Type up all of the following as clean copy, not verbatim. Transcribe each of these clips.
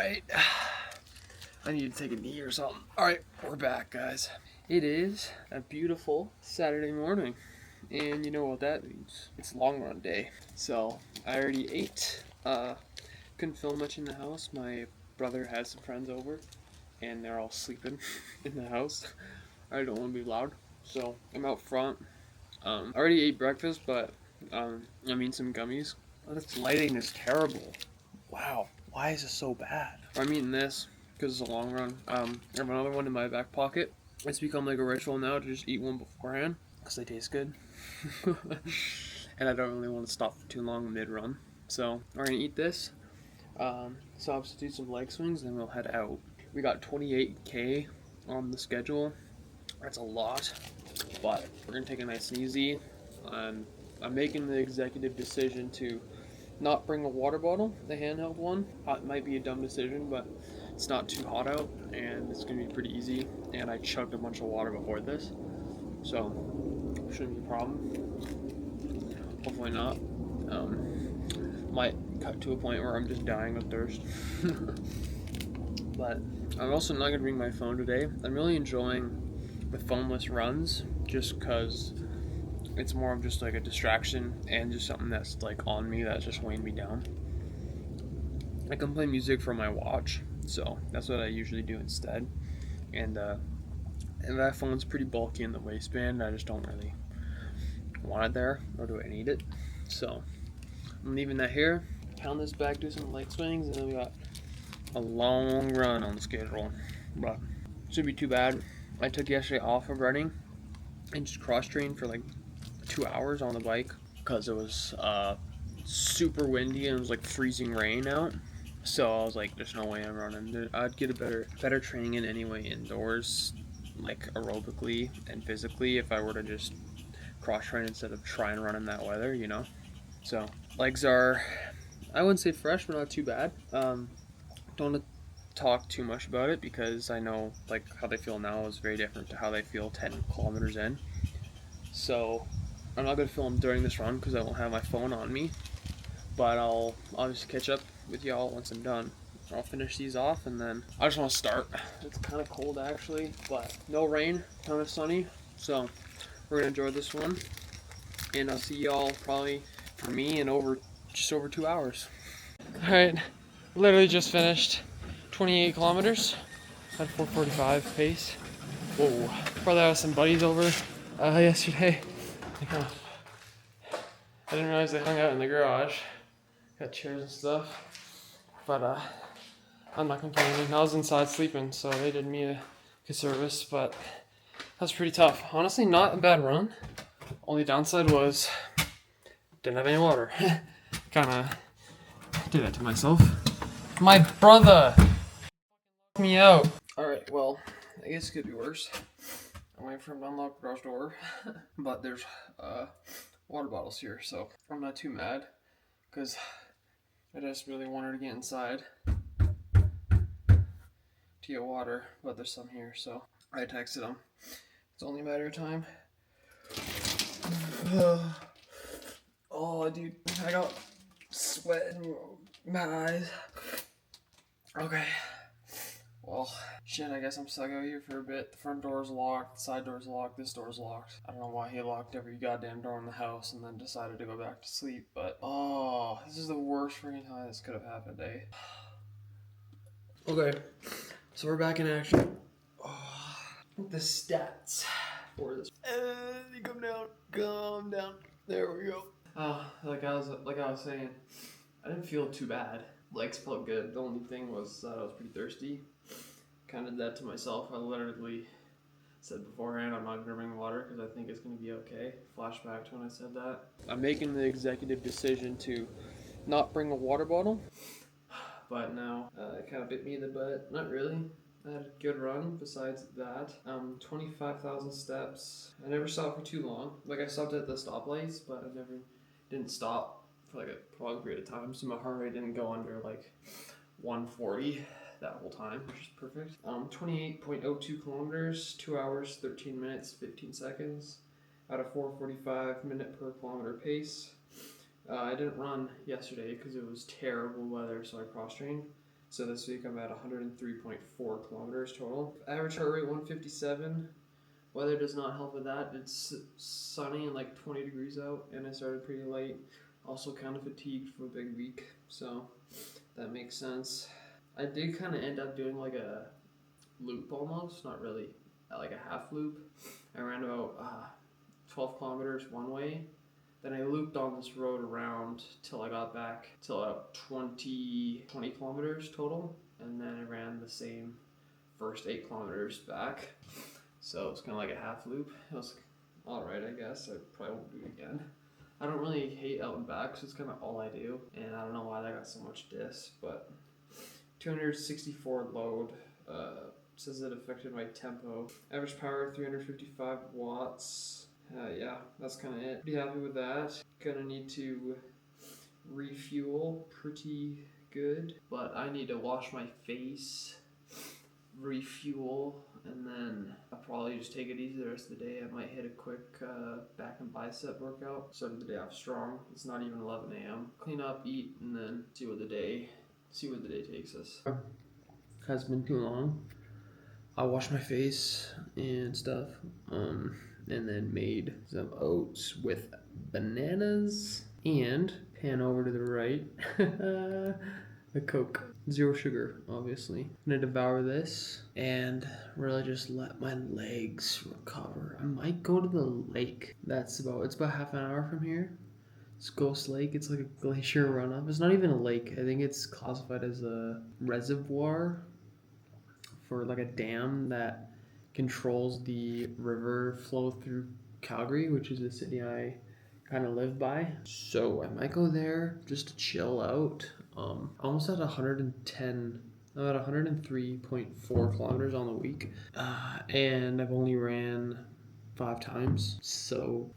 Alright. I need to take a knee or something. Alright, we're back, guys. It is a beautiful Saturday morning. And you know what that means. It's long run day. So, I already ate. Couldn't film much in the house. My brother had some friends over. And they're all sleeping in the house. I don't want to be loud. So, I'm out front. I already ate breakfast, but some gummies. Oh, this lighting is terrible. Wow, why is it so bad? I'm eating this because it's a long run. I have another one in my back pocket. It's become like a ritual now to just eat one beforehand because they taste good. And I don't really want to stop for too long mid-run. So we're going to eat this, substitute some leg swings, and then we'll head out. We got 28K on the schedule. That's a lot, but we're going to take it nice and easy. And I'm making the executive decision to not bring a water bottle, the handheld one. It might be a dumb decision, but it's not too hot out, and it's gonna be pretty easy. And I chugged a bunch of water before this, so shouldn't be a problem. Hopefully not. Might cut to a point where I'm just dying of thirst. But I'm also not gonna bring my phone today. I'm really enjoying the phoneless runs, just because it's more of just like a distraction and just something that's like on me that's just weighing me down. I can play music from my watch, so that's what I usually do instead. And that phone's pretty bulky in the waistband. I just don't really want it there, nor do I need it. So I'm leaving that here. Pound this back, do some leg swings, and then we got a long run on the schedule. But shouldn't be too bad. I took yesterday off of running and just cross-trained for like 2 hours on the bike because it was super windy and it was like freezing rain out. So I was like, there's no way I'm running. I'd get a better training in anyway indoors, like aerobically and physically, if I were to just cross train instead of try and run in that weather, you know. So legs are, I wouldn't say fresh, but not too bad. Don't want to talk too much about it because I know like how they feel now is very different to how they feel 10 kilometers in. So I'm not going to film during this run because I won't have my phone on me, but I'll obviously catch up with y'all once I'm done. I'll finish these off and then I just want to start. It's kind of cold actually, but no rain, kind of sunny, so we're going to enjoy this one, and I'll see y'all probably for me in just over 2 hours. Alright, literally just finished 28 kilometers at 4:45 pace. Whoa, brother had some buddies over yesterday. I didn't realize they hung out in the garage. Got chairs and stuff. But I'm not complaining. I was inside sleeping, so they did me a good service, but that was pretty tough. Honestly, not a bad run. Only downside was didn't have any water. Kinda did that to myself. My brother me out. Alright, well, I guess it could be worse. I'm waiting for him to unlock the garage door. But there's water bottles here, so I'm not too mad because I just really wanted to get inside to get water, but there's some here, so I texted him. It's only a matter of time. Oh, dude, I got sweat in my eyes. Okay. Well, shit, I guess I'm stuck out here for a bit. The front door's locked, the side door's locked, this door's locked. I don't know why he locked every goddamn door in the house and then decided to go back to sleep, but oh, this is the worst freaking time this could have happened, eh? Okay, so we're back in action. Oh, the stats for this. Come down. There we go. Like I was saying, I didn't feel too bad. Legs felt good. The only thing was that I was pretty thirsty. Kind of did that to myself. I literally said beforehand I'm not going to bring water because I think it's going to be okay. Flashback to when I said that. I'm making the executive decision to not bring a water bottle, but now it kind of bit me in the butt. Not really. I had a good run besides that. 25,000 steps. I never stopped for too long. Like I stopped at the stoplights, but I didn't stop for like a prolonged period of time, so my heart rate didn't go under like 140 that whole time, which is perfect. 28.02 kilometers, 2 hours, 13 minutes, 15 seconds at a 4:45 minute per kilometer pace. I didn't run yesterday because it was terrible weather, so I cross-trained. So this week I'm at 103.4 kilometers total. Average heart rate 157. Weather does not help with that. It's sunny and like 20 degrees out, and I started pretty late. Also kind of fatigued from a big week, so that makes sense. I did kind of end up doing like a loop almost, not really, like a half loop. I ran about 12 kilometers one way. Then I looped on this road around till I got back till about 20 kilometers total. And then I ran the same first 8 kilometers back. So it's kind of like a half loop. It was alright, I guess. I probably won't do it again. I don't really hate out and back, so it's kind of all I do. And I don't know why that got so much dis, but 264 load. Says it affected my tempo. Average power 355 watts. Yeah, that's kind of it. Pretty happy with that. Gonna need to refuel pretty good, but I need to wash my face, refuel, and then I'll probably just take it easy the rest of the day. I might hit a quick back and bicep workout. Started the day off strong. It's not even 11 a.m. Clean up, eat, and then see where the day takes us. Has been too long. I washed my face and stuff, and then made some oats with bananas, and pan over to the right, a Coke. 0 sugar, obviously. I'm gonna devour this and really just let my legs recover. I might go to the lake. It's about half an hour from here. It's Ghost Lake. It's like a glacier runoff. It's not even a lake. I think it's classified as a reservoir for like a dam that controls the river flow through Calgary, which is the city I kind of live by. So I might go there just to chill out. Almost at 110. I'm at 103.4 kilometers on the week, and I've only ran 5 times. So,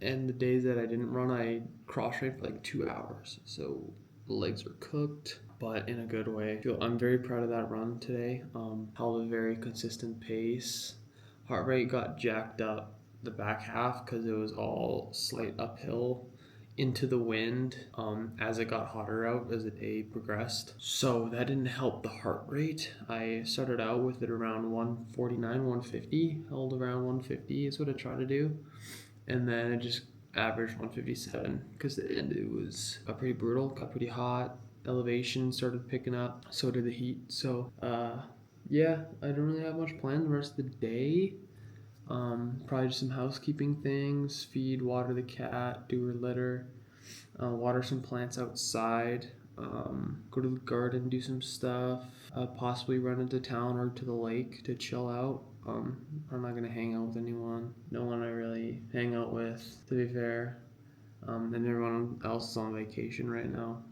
and the days that I didn't run, I cross trained for like 2 hours. So the legs are cooked, but in a good way. I'm very proud of that run today. Held a very consistent pace. Heart rate got jacked up the back half because it was all slight uphill into the wind as it got hotter out as the day progressed. So that didn't help the heart rate. I started out with it around 149, 150, held around 150 is what I try to do. And then it just averaged 157 because the end it was pretty brutal, got pretty hot. Elevation started picking up, so did the heat. So yeah, I don't really have much planned the rest of the day. Probably just some housekeeping things, feed, water the cat, do her litter, water some plants outside, go to the garden, do some stuff, possibly run into town or to the lake to chill out. I'm not gonna hang out with anyone. No one I really hang out with, to be fair. And everyone else is on vacation right now.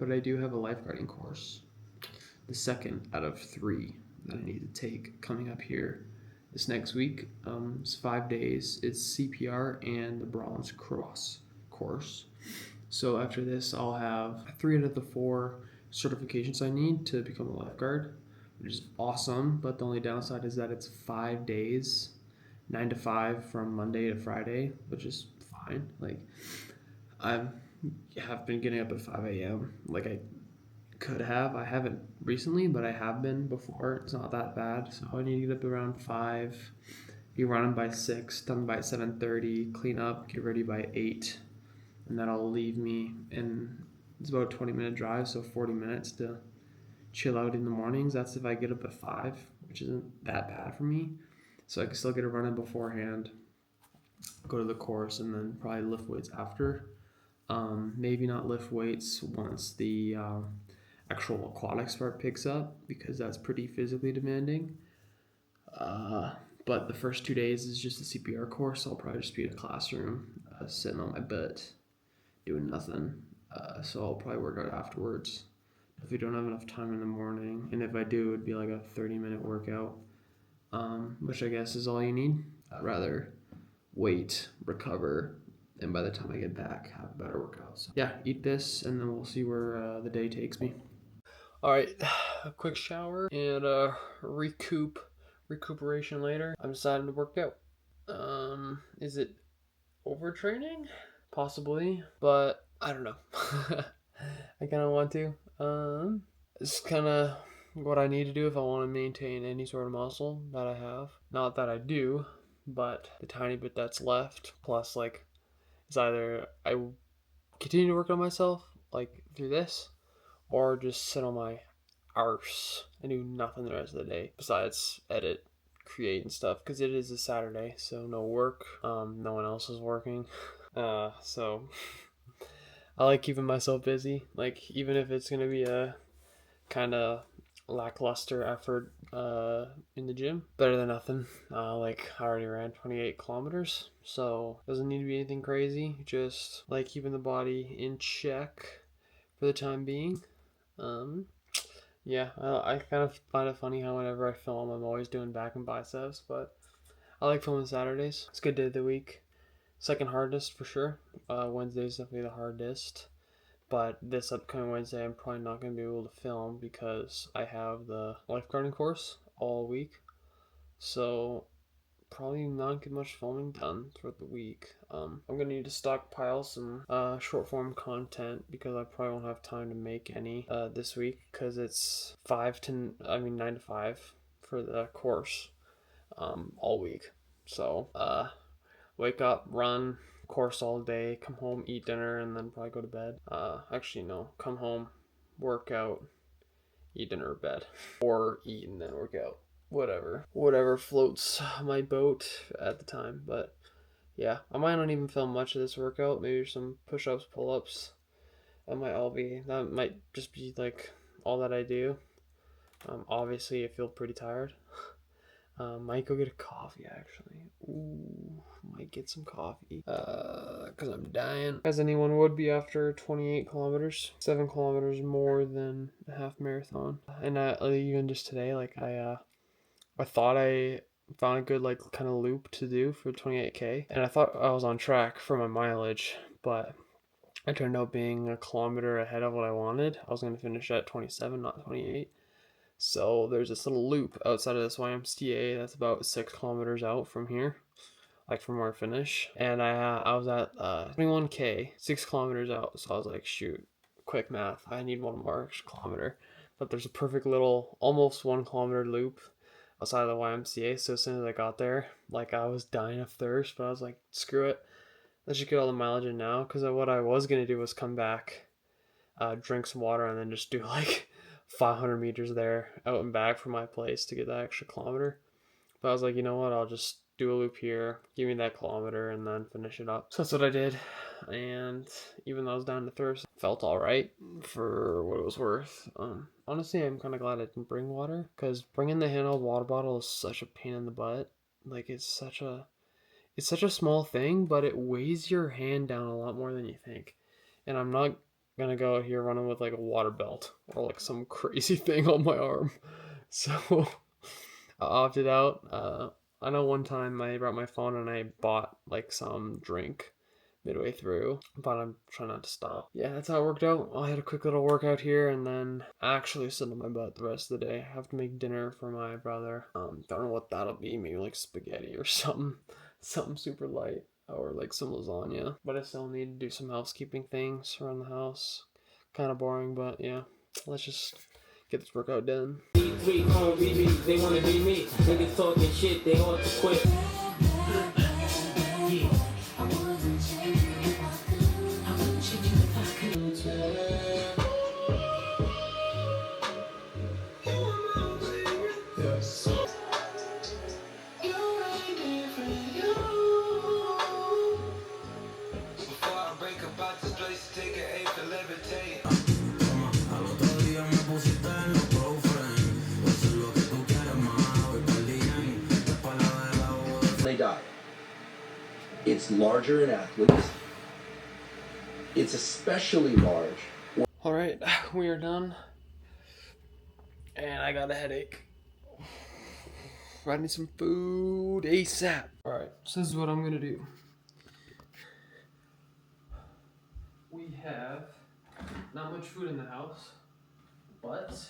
But I do have a lifeguarding course, the second out of 3 that I need to take coming up here this next week. It's 5 days. It's CPR and the Bronze Cross course. So after this, I'll have 3 out of the 4 certifications I need to become a lifeguard, which is awesome. But the only downside is that it's 5 days, 9 to 5 from Monday to Friday, which is fine. Like I have been getting up at 5 a.m. like I could have. I haven't recently, but I have been before. It's not that bad. So I need to get up around 5, be running by 6, done by 7:30, clean up, get ready by 8, and that'll leave me. And it's about a 20-minute drive, so 40 minutes to chill out in the mornings. That's if I get up at 5, which isn't that bad for me. So I can still get a run in beforehand, go to the course, and then probably lift weights after. Maybe not lift weights once the actual aquatics part picks up, because that's pretty physically demanding. But the first 2 days is just a CPR course. So I'll probably just be in a classroom, sitting on my butt, doing nothing. So I'll probably work out afterwards if we don't have enough time in the morning. And if I do, it'd be like a 30-minute workout, which I guess is all you need. I'd rather wait, recover, and by the time I get back, have a better workout. So yeah, eat this, and then we'll see where the day takes me. All right, a quick shower and recuperation later. I'm deciding to work out. Is it overtraining? Possibly, but I don't know. I kind of want to. It's kind of what I need to do if I want to maintain any sort of muscle that I have. Not that I do, but the tiny bit that's left, plus like it's either I continue to work on myself like through this, or just sit on my arse and do nothing the rest of the day besides edit, create, and stuff. Because it is a Saturday, so no work. No one else is working. So I like keeping myself busy. Like even if it's gonna be a kind of lackluster effort in the gym, better than nothing. Like I already ran 28 kilometers, so doesn't need to be anything crazy. Just like keeping the body in check for the time being. Um, yeah, I kind of find it funny how whenever I film, I'm always doing back and biceps, but I like filming Saturdays. It's a good day of the week. Second hardest for sure. Wednesday's definitely the hardest. But this upcoming Wednesday, I'm probably not going to be able to film because I have the lifeguarding course all week. So probably not get much filming done throughout the week. I'm gonna need to stockpile some short form content because I probably won't have time to make any this week because it's 9 to 5 for the course all week. So wake up, run, course all day, come home, eat dinner, and then probably go to bed. Actually no, come home, work out, eat dinner, bed, or eat and then work out. Whatever floats my boat at the time. But yeah, I might not even film much of this workout. Maybe some push-ups, pull-ups. That might just be like all that I do. Obviously I feel pretty tired. Might go get a coffee actually. Ooh, might get some coffee. Cause I'm dying. As anyone would be after 28 kilometers, 7 kilometers more than a half marathon. And even just today, like I thought I found a good like kind of loop to do for 28K, and I thought I was on track for my mileage, but I turned out being a kilometer ahead of what I wanted. I was going to finish at 27, not 28. So there's this little loop outside of this YMCA that's about 6 kilometers out from here, like from where I finish. And I was at 21K, 6 kilometers out. So I was like, shoot, quick math. I need one more kilometer. But there's a perfect little, almost 1 kilometer loop outside of the YMCA. So as soon as I got there, like I was dying of thirst, but I was like, screw it. Let's just get all the mileage in now. Because what I was going to do was come back, drink some water, and then just do like 500 meters there out and back from my place to get that extra kilometer. But I was like, you know what? I'll just do a loop here, give me that kilometer, and then finish it up. So that's what I did. And even though I was down to thirst, felt all right for what it was worth. Honestly, I'm kind of glad I didn't bring water because bringing the handheld water bottle is such a pain in the butt. Like it's such a small thing, but it weighs your hand down a lot more than you think. And I'm not gonna go out here running with like a water belt or like some crazy thing on my arm. So I opted out. I know one time I brought my phone and I bought like some drink midway through, but I'm trying not to stop. Yeah, that's how it worked out. I had a quick little workout here and then actually sit on my butt the rest of the day. I have to make dinner for my brother. Don't know what that'll be. Maybe like spaghetti or something, something super light, or like some lasagna. But I still need to do some housekeeping things around the house. Kind of boring, but yeah. Let's just get this workout done. They wanna be me. Niggas talking shit, they ought to quit. They die. It's larger in athletes. It's especially large. All right, we are done, and I got a headache. I need some food ASAP. All right, so this is what I'm gonna do. We have not much food in the house, but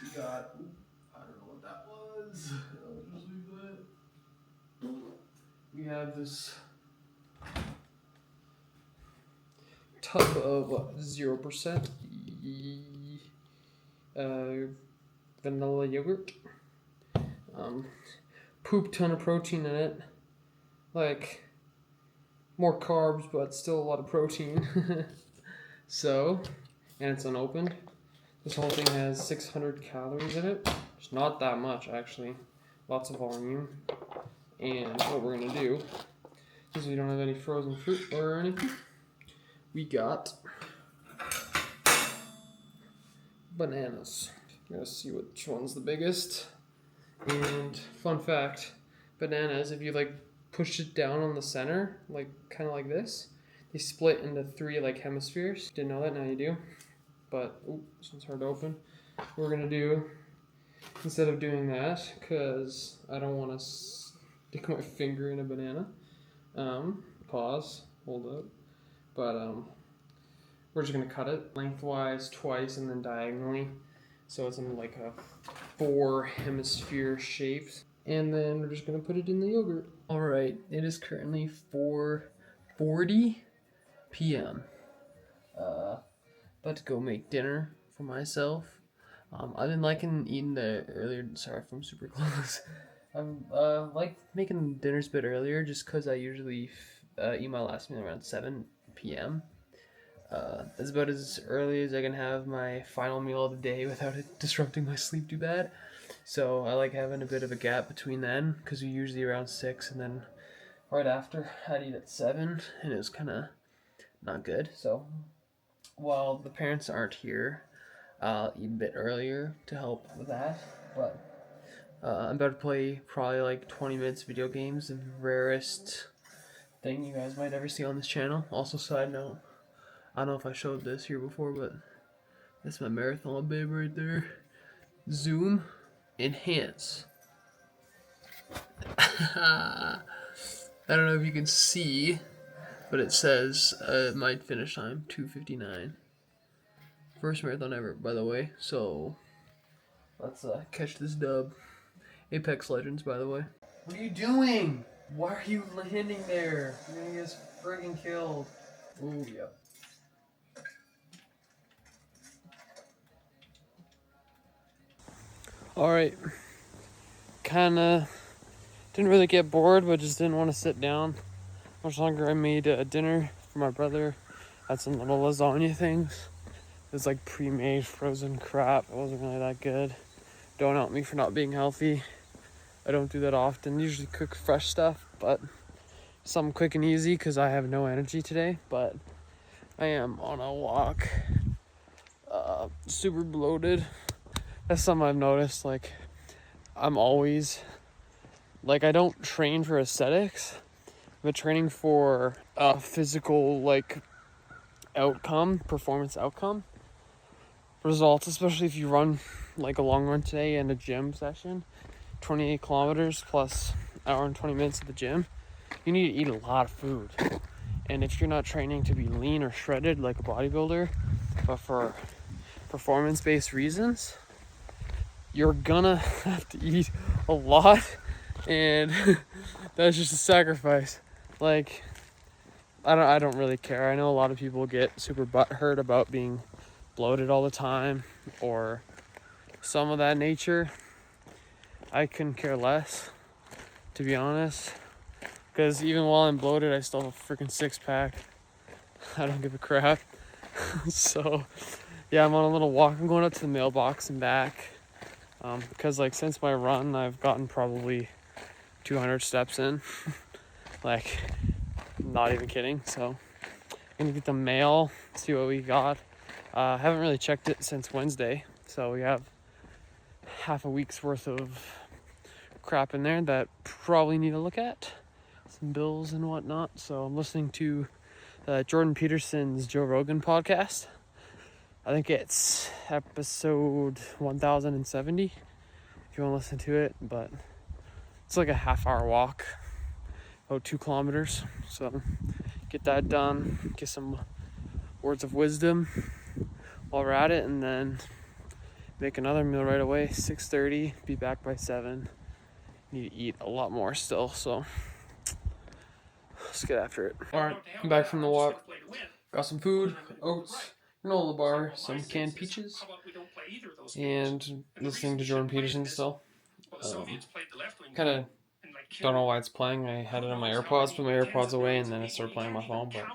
we got. I don't know what that was. I'll just leave that. We have this tub of 0%. vanilla yogurt. Poop ton of protein in it. Like, more carbs, but still a lot of protein. So, and it's unopened. This whole thing has 600 calories in it. It's not that much, actually. Lots of volume. And what we're gonna do, because we don't have any frozen fruit or anything, we got bananas. I'm gonna see which one's the biggest. And fun fact, bananas, if you like push it down on the center, like kind of like this, they split into 3 like hemispheres. Didn't know that, now you do. But this one's hard to open. We're gonna do, instead of doing that, because I don't want to stick my finger in a banana. Pause, hold up. But we're just gonna cut it lengthwise twice and then diagonally, so it's in like a 4 hemisphere shapes. And then we're just gonna put it in the yogurt. All right, it is currently 4:40 p.m. About to go make dinner for myself. I've been liking eating the earlier. Sorry if I'm super close. I'm like making dinners a bit earlier, just because I usually eat my last meal around 7 p.m. That's about as early as I can have my final meal of the day without it disrupting my sleep too bad. So I like having a bit of a gap between then, because we usually around 6, and then right after I'd eat at 7, and it was kind of not good. So while the parents aren't here, I'll eat a bit earlier to help with that. But I'm about to play probably like 20 minutes video games, the rarest thing you guys might ever see on this channel. Also, side note, I don't know if I showed this here before, but that's my marathon babe right there. Zoom, enhance. I don't know if you can see, but it says my finish time 2:59. First marathon ever, by the way. So let's catch this dub. Apex Legends, by the way. What are you doing? Why are you landing there? You're gonna get us friggin' killed. Ooh, yeah. Alright. Kinda didn't really get bored, but just didn't want to sit down much longer. I made dinner for my brother. Had some little lasagna things. It was like pre-made frozen crap. It wasn't really that good. Don't help me for not being healthy. I don't do that often. Usually cook fresh stuff, but something quick and easy because I have no energy today. But I am on a walk. Super bloated. That's something I've noticed. Like, I'm always, like, I don't train for aesthetics, but training for a physical, like, outcome, performance outcome, results, especially if you run, like, a long run today and a gym session, 28 kilometers plus hour and 20 minutes at the gym, you need to eat a lot of food. And if you're not training to be lean or shredded like a bodybuilder, but for performance-based reasons, you're gonna have to eat a lot, and that's just a sacrifice. Like, I don't really care. I know a lot of people get super butthurt about being bloated all the time or some of that nature. I couldn't care less, to be honest, because even while I'm bloated, I still have a freaking 6-pack. I don't give a crap. So yeah, I'm on a little walk. I'm going up to the mailbox and back, because like since my run, I've gotten probably 200 steps in. Like, not even kidding. So I'm gonna get the mail, see what we got. Haven't really checked it since Wednesday, so we have half a week's worth of crap in there that probably need to look at, some bills and whatnot. So I'm listening to Jordan Peterson's Joe Rogan podcast. I think it's episode 1070 if you want to listen to it, but it's like a half-hour walk, about 2 kilometers. So get that done, get some words of wisdom while we're at it, and then make another meal right away. 6:30, be back by 7. Need to eat a lot more still, so let's get after it. All right, I'm back from the walk. Got some food, oats, granola bar, some canned peaches, and listening to Jordan Peterson still. Kind of don't know why it's playing. I had it on my AirPods, put my AirPods away, and then it started playing on my phone. But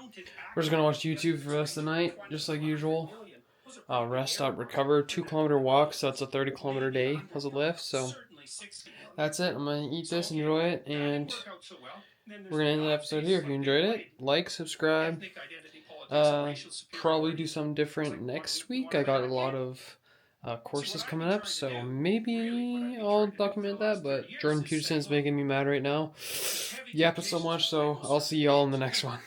we're just gonna watch YouTube for the rest of the night, just like usual. Rest, stop, recover. 2 kilometer walk, so that's a 30 kilometer day as a lift. So that's it. I'm gonna eat this, enjoy it, and we're gonna end the episode here. If you enjoyed it, like, subscribe. Probably do something different next week. I got a lot of courses coming up, so maybe I'll document that. But Jordan Peterson is making me mad right now. Yapping so much, so I'll see y'all in the next one.